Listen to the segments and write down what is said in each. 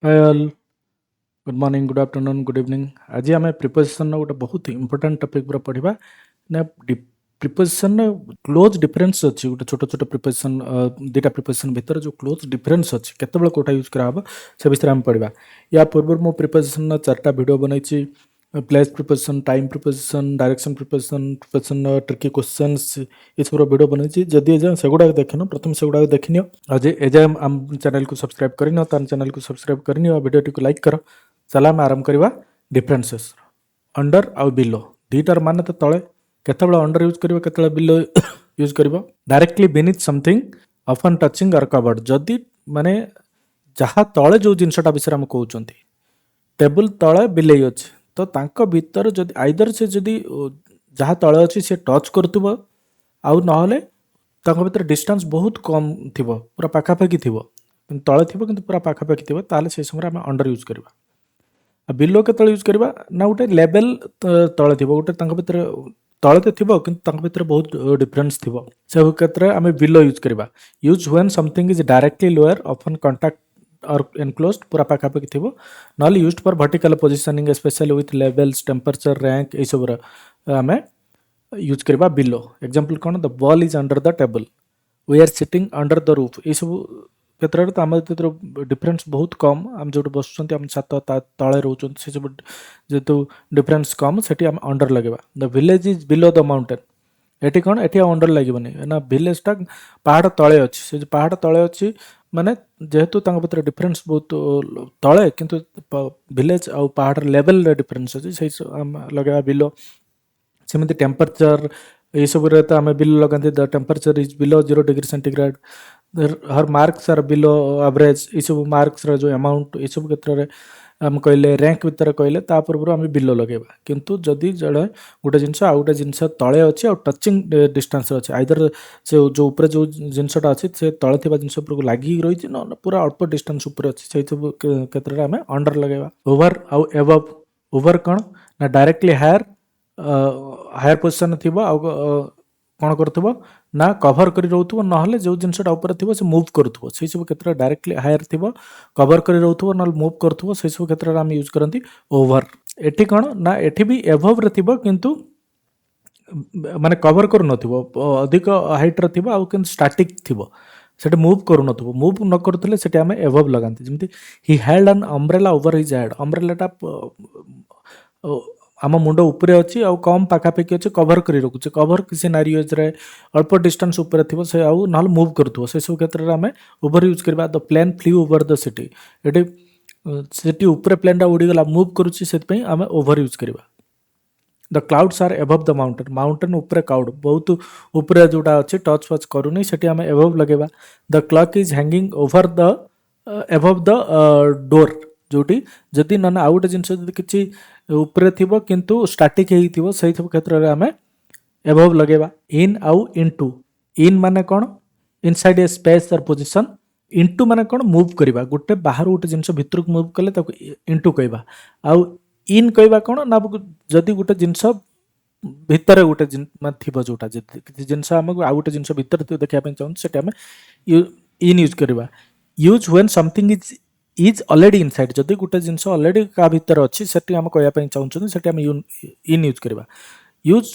Hi all, good morning, good afternoon, good evening. आज आम preposition गोटे बहुत इंपोर्टाट टॉपिक पूरा पढ़ा ना। प्रिपोजिशन क्लोज डिफरेन्स अच्छी गोटे छोट छोट प्रिपोजिशन दुटा प्रिपोजिशन भितर जो क्लोज डिफरेन्स अच्छी केतबेले कोटा यूज करा से विषय में पढ़ा। या पूर्व मु प्रिपोजिशन 4टा वीडियो बनई, place preposition, time preposition, direction preposition, tricky questions, ये सब वीडियो बनई। जदि एजाए से गुड़ा देखन प्रथम से गुड़ा देखनी आज एजाए आम चैनल को सब्सक्राइब करनी तार चैनल को सब्सक्राइब करनी वीडियो टी लाइक कर। चला आम आरंभ करवा डिफरेन्सेस अंडर आउ बिलो दुईटार मान तो तले केतबेले अंडर यूज कर केतबेले बिलो यूज कर। Directly beneath something often touching और कवर्ड जदि माने जहाँ तले जो जिनसटा विषय आम कहते टेबुल तले बिलेई अच्छे तो तांको भीतर जदि आइदर से जदि जहाँ तले अच्छी से टच करुव आउ नहले तांको भीतर डिस्टेंस बहुत कम थी पूरा पाखापाखि थी तले थी कि पूरा पाखापाखि थी ताले से समय आम अंडर यूज करवा। बिलो के यूज करवा ना गोटे लेवल तले थी गोटे भीतर तले तो थी कि भीतर बहुत डिफरेन्स थी से क्षेत्र में आम बिलो यूज करवा। Use when something is directly lower often contact और एनक्लोज्ड पूरा पाखापाखि थी ना used for vertical positioning specially with levels temperature rank ये सब आम यूज करवा बिलो। एग्जांपल कौन the ball is under the table, we are sitting under the roof, ये सब क्षेत्र में तो आम डिफरेन्स बहुत कम आम जो बस आम छात तले रोच से सब जेहेतु डिफरेन्स कम से आम अंडर लगे। The village is below the mountain, eighty कौन एटी अंडर लगे ना विलेजटा पहाड़ तले अच्छी से पहाड़ तले अच्छी माने जेहेतु भीतर डिफरेन्स बहुत तले किंतु विलेज आउ पहाड़ लेवल डिफरेन्स अच्छी से लगे बिलो। सेमती टेम्परेचर ये सब तो आम बिलो लगाते the temperature is below 0 degree centigrade, her marks are below average, ये सब मार्क्स जो अमाउंट ये सब क्षेत्र में आम कहले रैंक भितर कहले पूर्व आम बिलो लगेगा। किंतु जदि जड़े गोटे जिनस आउ गोटे जिनस तले अच्छी आ टचिंग डिस्टेंस अच्छे आइदर से जो ऊपर जो जिनसटा अच्छी से तले थी जिनस लगिक रही ना पूरा अल्प डिस्टेंस उपर अच्छी से सब क्षेत्र में आम अंडर लगेगा। ओवर आउ एबव, ओवर कौन ना डायरेक्टली हायर पोजिशन थी कौन कर ना कभर कर रोथुव ना जो जिनसटा ऊपर थी से मूव करुव से सब क्षेत्र डायरेक्टली हायर थी कभर कर रोथुव ना मूव करुव से सब क्षेत्र में आम यूज करती ओवर। एटी कौन ना एटी भी एभव रे किंतु माने कभर कर अधिक हाइट रे आउ कि स्टाटिक थी से मूव करूँ मूव न करुले से आम एभव लगाती जमी he held an umbrella over his head, अम्ब्रेलाटा आम मुंड उपरे अच्छी आउ कम पाखापाखि अच्छे कभर कर रखुचे कभर किसी नारी एज्रे अल्प डिस्टेंस उपर थी से आउ ना मूव करुव से सब क्षेत्र में आम ओवर यूज करवा। The plane flew over the city, ये सिटी उपरे प्लेनटा उड़ीगला मूव करुच्ची से आम ओवर यूज करवा। The clouds are above the mountain, mountain उपरे क्लाउड बहुत उपरे जोटा अच्छे टच फच करूनी से आम एबव लगेगा। The clock is hanging over the above the door, जोटी जदि ना आउ गोटे जिनस किसी उपरे थी किंतु स्टाटिक हो से क्षेत्र में आम एबव लगेगा। इन आउ इनटू, इन माने कौन इनसाइड ए स्पेस और पोजिशन, इनटू माने कौन मूव करवा गोटे बाहर गोटे जिनस भितर मूव कले इनटू कहवा। आउ इन कहवा कौन ना जदि गोटे जिनस भितर गोटे थी जोटा जिनस आमको आउ गोटे जिनस भितर देखा चाहूँ से आम इन यूज करवा। Use when something is already inside, जदि गोटे जिनस ऑलरेडी का भितर अच्छी से आम कहवाई चाहूँ से आम इन यूज करवा। यूज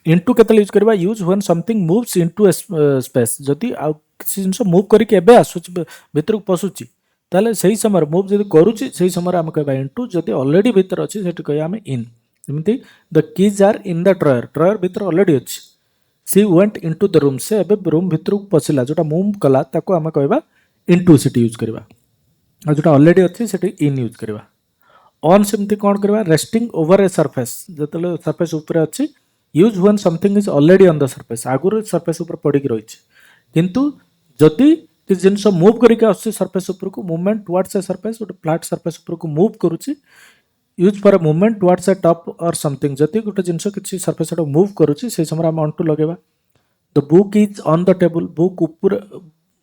इनटू केतले यूज करवा, use when something moves into space, जदि आ किसी जिनस मूव करके एबे आसुची भितर पशुची ताले सही समय मूव जदि करूची सही समय आम कहवा इनटू, जदि ऑलरेडी भितर अच्छी से कहवा आम इन। जमी the keys are in the drawer, drawer भितर ऑलरेडी अच्छी। She went into the room, से एबे रूम भितर पशिला जोटा मूव कला ताको आम कहवा इनटू सिटी यूज करवा। और जोटा ऑलरेडी अच्छी से इन यूज करवा। ऑन सेमती कौन करवा, रेस्टिंग ओवर ए सरफेस, जो सरफेस ऊपर अच्छी। Use when something is already on the surface, आगुरी सरफेस ऊपर पड़िक रही किंतु जदि किसी जिनस मूव करके आस सरफेस उपर को मूवमेंट टुवर्ड्स ए सरफेस गोटे फ्लैट सरफेस उपर को मूव करुच्ची। Use for a movement towards a top or something, जदि गोटे जिनस किसी सरफेस मूव करुच्ची से समय आम ऑन टू लगेगा। The book is on the table,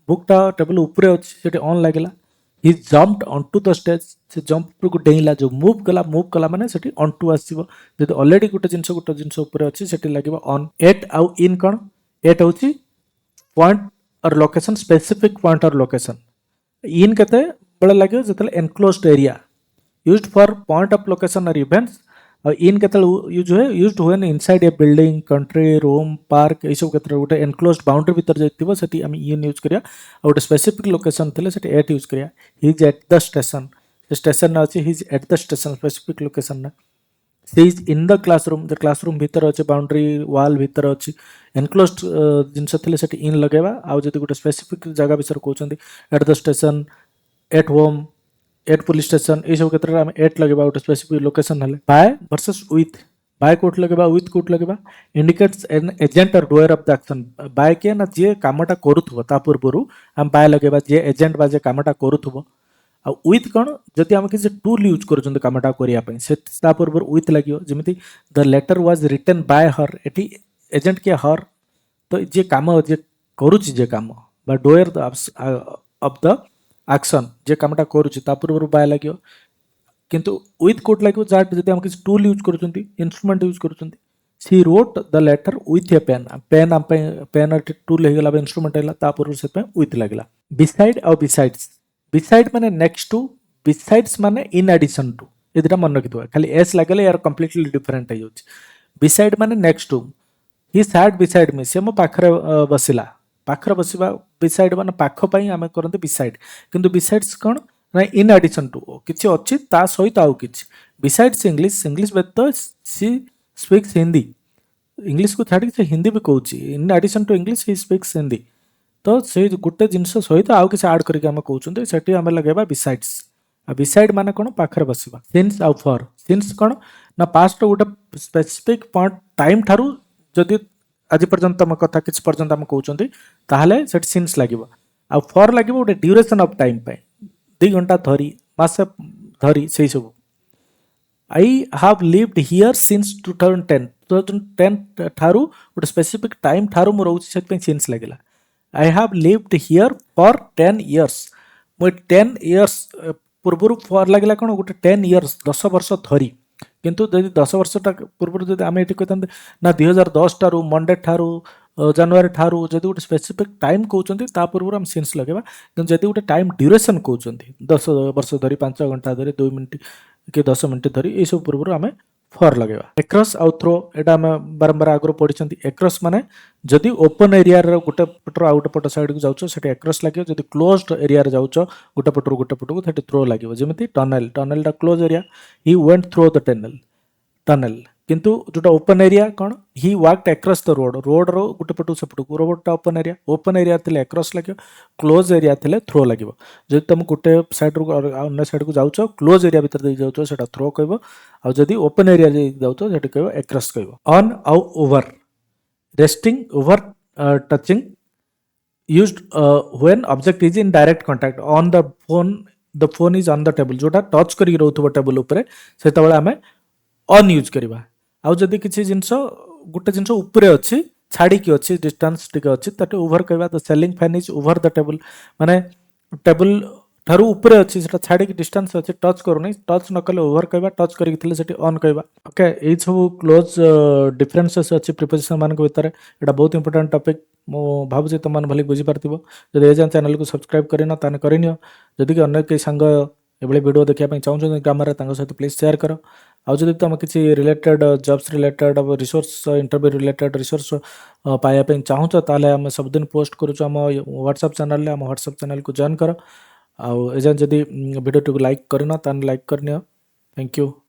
बुकटा टेबल उपरे अच्छी से ऑन लगेगा। He jumped onto the stage, से जंप को डेला जो मूव कला माने सेठी ऑनटू आसीबो, जदि ऑलरेडी गोटे जिनस ऊपर अच्छी सेठी लागिबो ऑन। एट आउ इन कौन, एट होची पॉइंट और लोकेशन, स्पेसिफिक पॉइंट और लोकेशन। इन केते बेले लगे जो enclosed area used for point of location और इवेंट्स और इन के यूज हुए यूज्ड हुए inside a building country room park ये सब क्षेत्र गोटे एनक्लोज्ड बाउंड्री भीतर जाइथिबो सेठी हम इन यूज करिया और गोटे स्पेसिफिक लोकेशन थिले सेठी एट यूज करिया he is at the station station अछि he is at the station specific location ना she is in the classroom भीतर अच्छे बाउंड्री वाल भीतर अच्छी एनक्लोज्ड जिनस थिले सेठी इन लगेबा आ जदि गोटे स्पेसिफिक जगह विषय कहउछंती at the station at home at police station ये सब क्षेत्र में आम एट लगे गोटे स्पेसिफिक लोकेशन हेले बाय वर्सेस विथ बाय कोट लगे विथ कोट लगे indicates an agent or doer of the action by किए ना जे कामटा करूथबो ता पूर्वरु आम बाय लगे जे एजेंट बा जे कामटा करूथबो आ विथ कौन जदि आम किसी टूल यूज कर कामटा करने से पूर्व विथ लगे जमी the letter was written by her AT agent किए हर तो जे काम जे करुच्ची जे काम बा डोयर ऑफ द एक्शन जे कामटा करुच्ची पूर्व बाय लगे किंतु विथ कोट लगे जहाँ जब किसी टूल यूज कर इन्स्ट्रुमेंट यूज कर she wrote the letter with a pen pen आम पेन टूल होगा इन्स्ट्रुमेंट है पूर्व से विथ लगे बिसाइड और बिसाइड्स बिसाइड माने नेक्स्ट टू बिसाइड्स माने इन एडिशन टू ये दुटा मन रखिथबा खाली एस लागले यार कंप्लीटली डिफरेंट है होची बिसाइड माने next to he sat beside me से मो पाखरे बसिला पाखरे बसिबा बिसाइड माने पाख पई आमे करंते बिसाइड किंतु बिसाइड्स कोन ना इन एडिशन टू किछि अछि ता सहित आउ किछि बिसाइड्स इंग्लिश बेत सी स्पीक्स हिंदी इंग्लिश को छाड़ी से हिंदी भी कहूची in addition to English he speaks Hindi तो से गोटे जिनस सहित आउ किसी आड करके आम कहते सेठी आम लगेबा बिसाइड्स आ बिसाइड माने कोन पाखरे बसिबा सिंस आउ फॉर सिंस कोन ना पास्ट गोटे स्पेसिफिक पॉइंट टाइम थारू जदि आज पर्यंत तुम कथा किछि पर्यंत आम कहते ताहले सेठी सिंस लागिबो आ फॉर लागिबो गोटे ड्यूरेशन ऑफ टाइम पे 2 घंटा धरी मासे धरी सेही सब I have lived here since 2010 ठारू गोटे स्पेसिफिक टाइम ठारू मो रहउछि सेति सिंस लागिला I have lived here for 10 years. मुझे 10 years पूर्व फॉर लगे कौन गोटे 10 years 10 वर्ष धरी किंतु जब 10 वर्ष पूर्व जब आम ये कहते ना 2010 ठारू मंडे ठारू जनवरी ठारू जब गोटे स्पेसिफिक टाइम कहते पूर्व आम सिंस लगे कि जब गोटे टाइम ड्यूरेशन कहते 10 वर्ष धरी 5 घंटा धरी 2 मिनट कि 10 मिनट धरी ये सब पूर्व आम फॉर लगे एक्रॉस आउ थ्रो एटा आम बारंबार आगु पढ़ी एक्रॉस माने जदि ओपन एरिया गोटे पटर आउ गोटे पट साइड को जाऊँ से एक्रॉस लगे जदि क्लोज्ड एरिया जाऊँ गोटे पटर गोटे पट को थ्रो लगे जमी tunnel tunnel close area he went through the tunnel किंतु जोटा ओपन एरिया कौन he walked across the road रो गोटे पटू से पटू रोडटा ओपन एरिया थे एक्रॉस लगे क्लोज एरिया थे थ्रो लगे जब तुम गोटे साइड रू अन्य साइड को जाऊँ क्लोज एरिया भीतर जाऊँ से थ्रो कह आदि ओपन एरिया जाऊँ कह एक्रॉस कह ऑन आउ over resting over touching used when object is in direct contact on the phone is on the table जोटा टच करी रहउथबो टेबल ऊपर से तबले हमें ऑन यूज करबा आउ जदि किसी जिनस गोटे जिनस ऊपर अच्छी छाड़ी की अच्छी डिस्टेंस टिके अच्छी ताटे ओवर कहबा the ceiling fan is over the table माने टेबल ठारू ऊपर अच्छी सेटा छाड़ी की डिस्टेंस अच्छी टच करूनी टच न कले ओवर कहबा टच करी थिले सेठी ऑन कहबा ओके ए सब क्लोज डिफरेंसेस अच्छी प्रीपोजिशन मान के भीतर एटा बहुत इंपोर्टेंट टॉपिक मो भाबुचे तुम मन भली बुझी पारथिबो जदि ए चैनल को सब्सक्राइब करिना ताने करिनियो जदि कि अन्य के संग एभली वीडियो देखिया चाहूँ ग्रामर सहित प्लीज शेयर कर आउ जब तुम किसी related jobs related resource interview related resource पाइबा चाहूँ ताले आम सबदिन पोस्ट करुँ आम व्हाट्सएप चैनल आम व्हाट्सएप चैनल को जॉइन कर आउ एजान जदि वीडियो टी लाइक करना ताने लाइक करनियो थैंक यू।